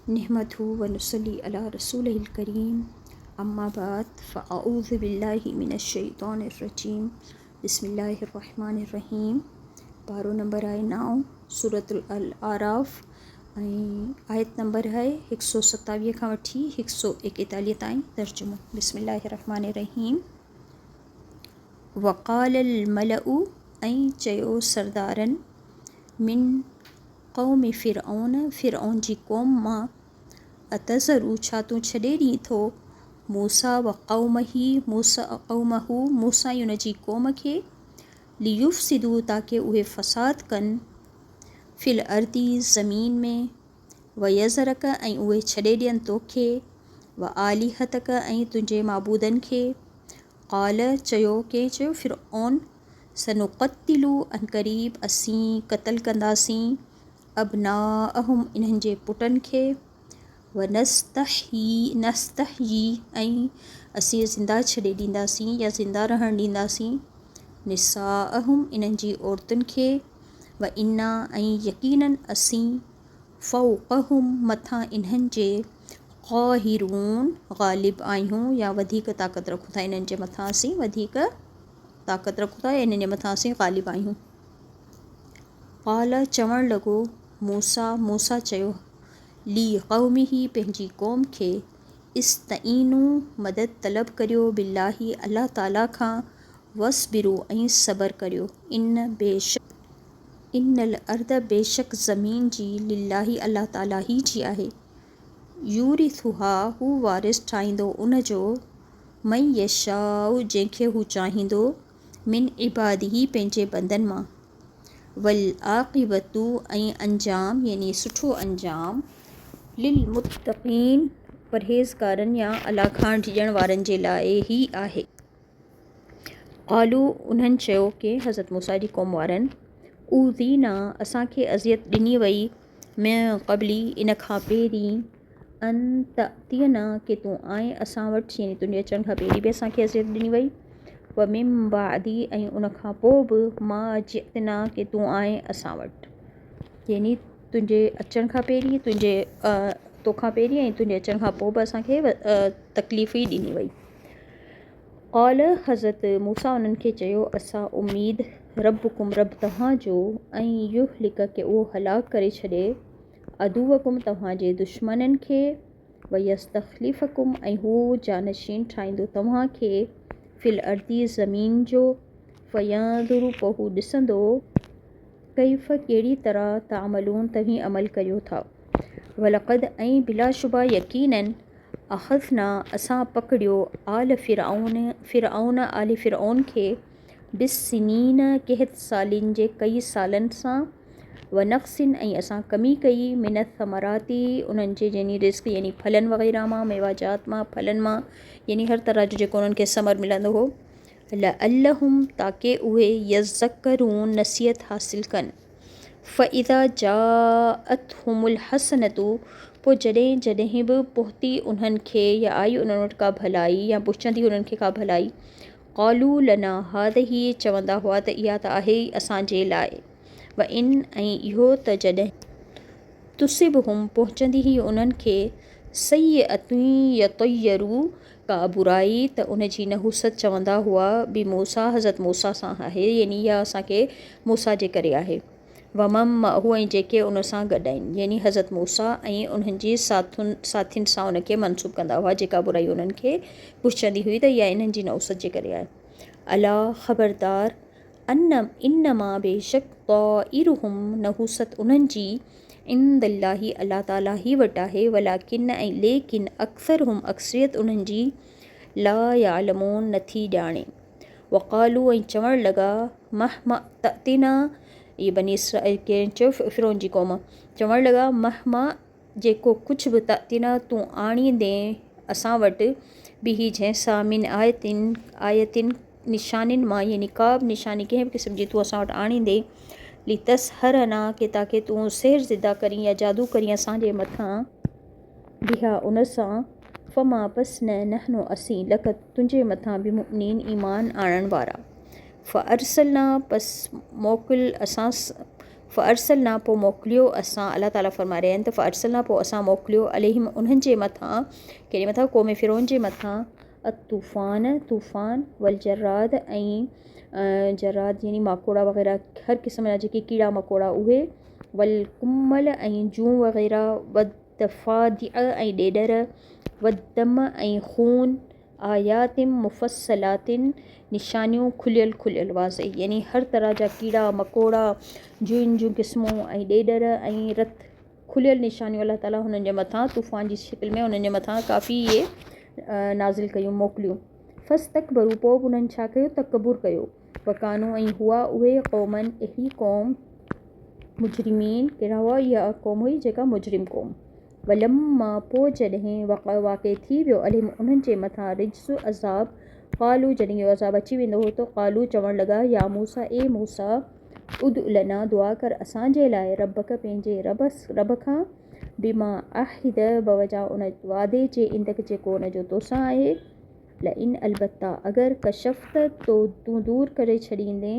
नहमदहु व नुसल्ली अला रसूलिहिल करीम अम्मा बाद फ़अऊज़ु बिल्लाहि मिनश्शैतानिर रजीम बिस्मिल्लाहिर रहमानिर रहीम। पारो नंबर आहे 9 सूरतुल आराफ़ ऐं आयत नंबर आहे 127 खां वठी 141 ताईं। तर्जुमो बिस्मिल्लाहिर रहमानिर रहीम। वक़ालल मलउ ऐं चयो सरदारनि मिन क़ौमि फ़िरऔन जी क़ौम मां अतज़रु छा तूं छॾे ॾीं थो मूसा व क़ौमहू मूसा ऐं उन जी क़ौम खे लियुफ़्सिदू ताकी उहे फ़साद कनि फ़िल अर्दी ज़मीन में वयज़रक ऐं उहे छॾे ॾियनि तोखे व आलिहतक ऐं तुंहिंजे माबूदनि खे। क़ाल चयो कंहिं चयो फ़िरऔन सनुक़त्तिलु अनक़रीब असीं क़त्ल कंदासीं अबनाअहुम इन्हनि जे पुटनि खे व नस्तहयी ऐं असीं ज़िंदा छॾे ॾींदासीं या ज़िंदा रहण ॾींदासीं निसाअहुम इन्हनि जी औरतुनि खे व इन्ना ऐं यकीनन असीं फ़ौक़हुम मथां इन्हनि जे क़ाहिरून ग़ालिब आहियूं या वधीक ताक़त रखूं था। इन्हनि जे मथां असीं वधीक ताक़त रखूं था या इन्हनि जे मथां असीं ग़ालिब आहियूं। क़ाल चवणु लॻो मूसा चयो ली क़ौमिही पंहिंजी क़ौम खे इस्तईनू मदद तलब करियो बिल्लाही अल्लाह ताला खां वसबिरू ऐं सबर करियो इन्नल अर्द बेशक ज़मीन जी लिल्लाही अल्लाह ताला ही जी आहे यूरिथुहा हू वारिस ठाहींदो उन जो मन यशाउ जंहिंखे हू चाहींदो मिन इबादिही पंहिंजे बंदनि मां वल आक़िबतु ऐं अंजाम यानी सुठो अंजाम लिल मुत्तक़ीन परहेज़गारनि या अल्लाह खां ॾिजण वारनि जे लाइ ही आहे। क़ालू उन्हनि चयो कि हज़रत मूसा जी क़ौम वारनि ऊज़ीना असांखे अज़ियत ॾिनी वई में क़बली इन खां पहिरीं अन तअतियना कि तूं आएं असां वटि यानी तुंहिंजे अचण खां पहिरीं बि असांखे अज़ियत ॾिनी वई व मिन बादी ऐं उन खां पोइ बि मां जितना कि तूं आएं असां वटि यानी तुंहिंजे अचण खां पहिरीं तोखां पहिरीं ऐं तुंहिंजे अचण खां पोइ बि असांखे तकलीफ़ ई ॾिनी वई। क़ाल हज़रत मूसा उन्हनि खे चयो असां उमीद रब्बुकुम रब तव्हांजो ऐं युहलिक के उहो हलाक करे छॾे अदुवकुम तव्हांजे दुश्मननि खे वयस्तख़लिफ़कुम ऐं हू जानशीन ठाहींदो तव्हांखे फ़िल अर्दी ज़मीन जो फ़यंज़ुरु पोइ हू ॾिसंदो कैफ़ कहिड़ी तरह तामलून तव्हीं अमल करियो था। वलक़द ऐं बिलाशुबा यकीनन अख़ज़ना असां पकड़ियो आल फ़िरऔन आल फ़िरऔन खे बिस्सिनीन कहत सालिन जे कई सालनि सां व नक़्सिन ऐं असां कमी कई मिनत समराती उन्हनि जे यानी रिस्क यानी फलनि वग़ैरह मां मेवाजात मां फलनि मां यानी हर तरह जो जेको उन्हनि खे समर मिलंदो हो लअल्लहुम ताके उहे यज़क्करून नसीहत हासिल कनि। फ़इज़ा जाअतहुमुल हसनतु पोइ जॾहिं बि पहुती उन्हनि खे या आई उन्हनि वटि का भलाई या पुछंदी उन्हनि खे का भलाई क़ालू लना हादिही चवंदा हुआ त इहा त आहे असांजे लाइ व इन ऐं इहो त जॾहिं तुसिबहुम पहुचंदी ही उन्हनि खे सय्यअतुन यतय्यरू का बुराई त उन जी नहुसत चवंदा हुआ बि मूसा हज़रत मूसा सां आहे यानी इहा असांखे मूसा जे करे आहे वमम माहू ऐं जेके उन सां गॾु आहिनि यानी हज़रत मूसा ऐं उन्हनि जी साथियुनि सां उनखे मनसूब कंदा हुआ जेका बुराई उन्हनि खे पुछंदी हुई त इहा इन्हनि जी नहुसत जे करे आहे। अला ख़बरदार इन्नमा बेशक ताइरुहुम नहुसत उन्हनि जी इंदल्लाही अल्लाह ताला ही वटि आहे वलाकिन ऐं लेकिन अक्सरुहुम अक्सरियत उन्हनि जी ला यालमून नथी ॼाणे। वक़ालू ऐं चवणु लॻा महमा तअतिना इहे बनी इसराइल खे चयो फ़िरौन जी क़ौम चवणु लॻा महमा जेको कुझु बि तअतिना तूं आणींदे असां वटि बि जंहिंसां मिन आयतिन निशानिन मां यानी का बि निशानी कंहिं बि क़िस्म जी तूं असां वटि आणींदे लितसहरना के ताकी तूं सेर ज़िदा करीं या जादू करीं असांजे मथां बिहा उन सां फमा बस नहनो असीं लक तुंहिंजे मथां बि मुमिनीन ईमान आणण वारा फ़अरसलना पस मोकिल असां फ़अरसलना पोइ मोकिलियो असां, अलाह ताला फरमा रहिया आहिनि त फ़अरसलना पोइ असां मोकिलियो अलैहिम उन्हनि जे मथां, कहिड़े मथां, क़ौम फ़िरौन जे मथां, तूफ़ान वल जराद ऐं जराद यानी माकोड़ा वग़ैरह, हर क़िस्म जा जेके कीड़ा मकोड़ा उहे, वल कुमल ऐं जूं वग़ैरह, वदफ़ादिअ ऐं ॾेडर, वदम ऐं खून, आयातिम मुफ़स्सलातिन निशानियूं खुलियल खुलियल वाज़े, यानी हर तरह जा कीड़ा मकोड़ा, जुन जूं क़िस्मूं ऐं ॾेडर ऐं रत, खुलियल निशानियूं अलाह ताला हुननि जे मथां तूफ़ान जी शिकिल में हुननि जे मथां काफ़ी इहे नाज़िल कयूं, मोकिलियूं। फ़स्तकबरू पोइ उन्हनि छा कयो, तकबुर कयो, वकानू ऐं हुआ उहे क़ौमन अहिड़ी क़ौम, मुजरिमीन, कहिड़ा हुआ, इहा क़ौम हुई जेका मुजरिम क़ौम। वलम्मा पोइ जॾहिं वाक़िअ थी वियो अलैहिम उन्हनि जे मथां रिज्स अज़ाब, क़ालू जॾहिं इहो अज़ाब अची वेंदो हो त क़ालू चवणु लॻा, या मूसा ए मूसा उद लना दुआ कर असांजे लाइ, रबक पंहिंजे रब खां, बिमा आहिद बवजा उन वादे जे, इंदक जेको उनजो तोसां आहे, लइन अलबत्ता अगरि कशफ़्त तो तूं दूर करे छॾींदे,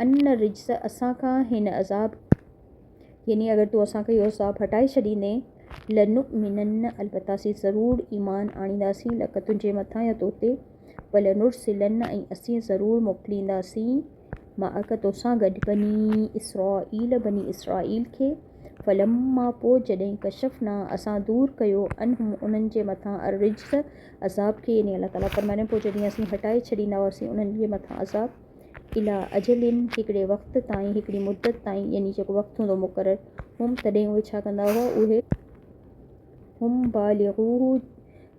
अन रिज्स असांखां हिन अज़ाब, यानी अगरि तूं असांखे इहो अज़ाब हटाए छॾींदे, लनुमिनन अलबत्ता सी ज़रूरु ईमान आणींदासीं, लक तुंहिंजे मथां या तो ते, वलनुरसिलन ऐं असीं ज़रूरु मोकिलींदासीं, माअक तोसां गॾु बनी इसराईल खे, फलम्मा पोइ जॾहिं कशफ़ना असां दूर कयो, अनहुम उन्हनि जे मथां रिज्स अज़ाब खे, यानी अलाह ताला फरमाइनि पोइ जॾहिं असीं हटाए छॾींदा हुआसीं उन्हनि जे मथां अज़ाब, इला अजलिन हिकिड़े वक़्त ताईं, हिकिड़ी मुद्दत ताईं, यानी जेको वक़्तु हूंदो मुक़ररु, हुम तॾहिं उहे छा कंदा हुआ, उहे हुम बालिग़ूहु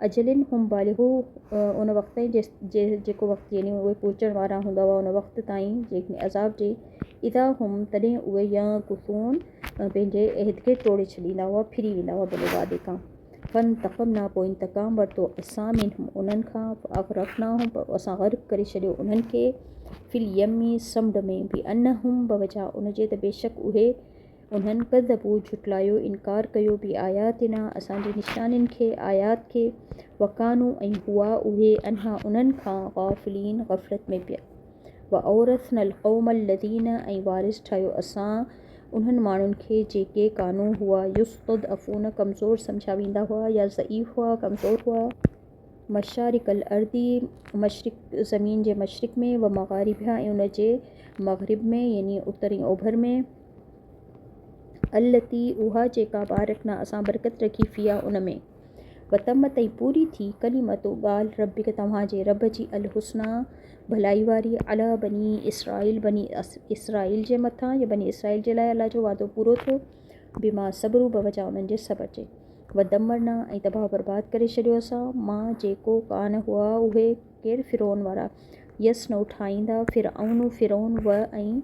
अजलिन हुम बालिग़ूहु, उन वक़्त ताईं जेको वक़्तु, यानी उहे पहुचण वारा हूंदा हुआ उन वक़्त ताईं जेके अज़ाब जे, इदा हुम तॾहिं उहे या कुफ़ून पंहिंजे अहद खे तोड़े छॾींदा हुआ, फिरी वेंदा हुआ भले वादे खां। फ़न तक़मना पोइ इंतकाम वरितो असां मिनहुम उन्हनि खां, अग़रक़नाहुम असां ग़र्क़ करे छॾियो उन्हनि खे, फिल यमी समुंड में, बि अनहुम बवजा उनजे त बेशक उहे उन्हनि कज़बू झुटलायो, इनकार कयो, बि आयातिना असांजे निशानिन खे, आयात खे, वकानू ऐं हुआ उहे अनहा उन्हनि खां, ग़ाफ़िलीन ग़फ़लत में पिया। व औरथनल क़ौमल लदीन ऐं वारिस ठाहियो असां उन्हनि माण्हुनि खे जेके कानू हुआ, युस्तदअफ़ून कमज़ोर सम्झा वेंदा हुआ, या ज़ईफ़ हुआ, कमज़ोर हुआ, मशारिकल अर्दी मशरिक़ ज़मीन जे मशरिक़ में, व मग़ारिबिहा ऐं उन जे मग़रिब में, यानी उत्तर ऐं ओभर में, अल्लती उहा जेका बारकना असां बरकत रखी फ़िया उन में, वतम तई पूरी थी, कलिमतो ॻाल्हि रबिक तव्हांजे रब जी, अल हुस्ना भलाई वारी, अला बनी इसराईल बनी इसराईल जे मथां, या बनी इसराईल जे लाइ अलाह जो वादो पूरो थियो, बिमा सबरू बवजा उन्हनि जे सबर जे, वदमरना ऐं तबाह बर्बाद करे छॾियो असां, मां जेको कान हुआ उहे, केरु फ़िरौन वारा, यसनऊ ठाहींदा, फ़िरौन व ऐं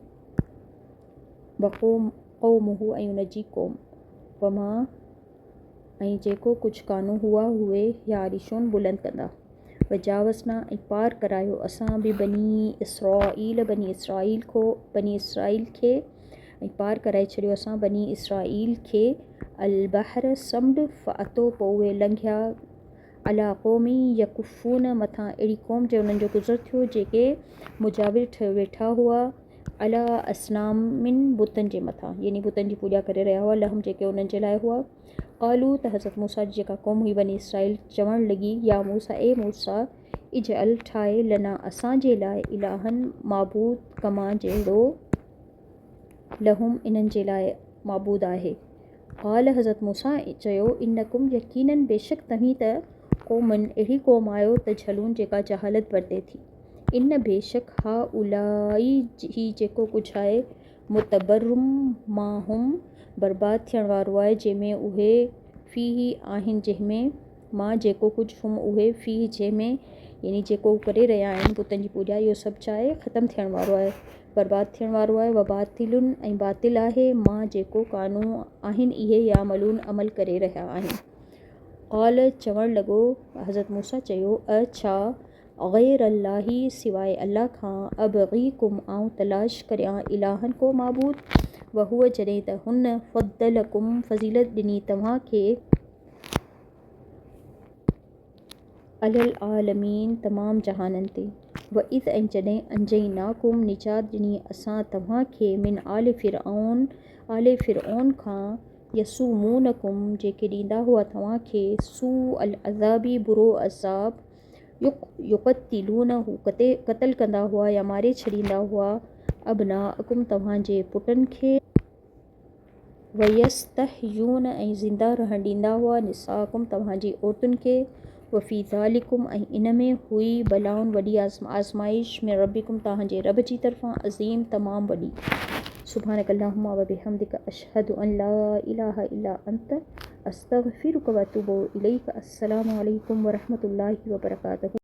क़ौमुहु ऐं उन जी क़ौम, वमा ऐं जेको कुझु कानू हुआ उहे, यारिशुन बुलंद कंदा, वजावसना ऐं पार करायो असां बि बनी इसराईल खे, ऐं पार कराए छॾियो असां बनी इसराईल खे, अलबहर समुंड, फ़अतो पोइ उहे लंघिया, अला क़ौमी यकुफ़ून मथां अहिड़ी क़ौम जे उन्हनि जो गुज़र थियो जेके मुजाविर ठही वेठा हुआ, अला असनामिन बुतनि जे मथां, यानी बुतनि जी पूॼा करे रहिया हुआ, लहम जेके उन्हनि जे लाइ हुआ, क़ालू त हज़रत मूसा जी जेका क़ौम हुई बनी इसराईल चवणु लॻी, या मूसा ए मूसा इजअल ठाहे, लना असांजे लाइ, इलाहन माबूद कमा जहिड़ो, लहुम इन्हनि जे लाइ माबूद आहे। क़ाल हज़रत मूसा चयो, इन्नकुम यकीनन बेशक तव्हीं त क़ौमुन अहिड़ी क़ौम आहियो त झलून जेका जहालत बरते थी, इन बेशक हा उलाई ही जेको कुझु आहे, मुतबरुम माहुम बर्बादु थियण वारो आहे, जंहिंमें उहे फ़ीही आहिनि, जंहिंमें मां जेको कुझु हुम उहे फ़ीह जंहिंमें, यानी जेको करे रहिया आहिनि बुतनि जी पूॼा, इहो सभु चाहे ख़तमु थियण वारो आहे, बर्बादु थियण वारो आहे, व बातिलुन ऐं बातिल आहे, मां जेको कानू आहिनि इहे या मलून अमल करे रहिया आहिनि। क़ाल चवणु लॻो, हज़रत मूसा चयो, अच्छा ग़ैरल्लाही सिवाइ अल्लाह खां, अबग़ीकुम आऊं तलाश करियां, इलाहन को माबूद, वहुअ जॾहिं त हुन फ़द्दलकुम फ़ज़ीलत ॾिनी तव्हांखे, अलल आलमीन तमामु जहाननि ते, व ऐं जॾहिं अंजईनाकुम निजात ॾिनी असां तव्हांखे, मिन आल फ़िरऔन आले फ़िरऔन खां यसुमूनकुम जेके ॾींदा हुआ तव्हांखे सू अल अज़ाबी बुरो अज़ाब युक़तिलून हू क़तल कंदा हुआ या मारे छॾींदा हुआ अबनाअकुम तव्हांजे पुटनि खे वयस्तहयून ऐं ज़िंदा रहण ॾींदा हुआ निसाकुम तव्हांजी औरतुनि खे वफ़ी ज़ालिकुम ऐं इन में हुई बलाउन वॾी आज़माइश में रबिकुम तव्हांजे रब जी तरफ़ां अज़ीम तमामु वॾी सुब्हानक अल्लाहुम्मा व बिहम्दिक अशहदु अन ला इलाहा इल्ला अंत अस्तग़फिरुक व अतूबु इलैक। अस्सलामु अलैकुम व रहमतुल्लाहि व बरकातहू।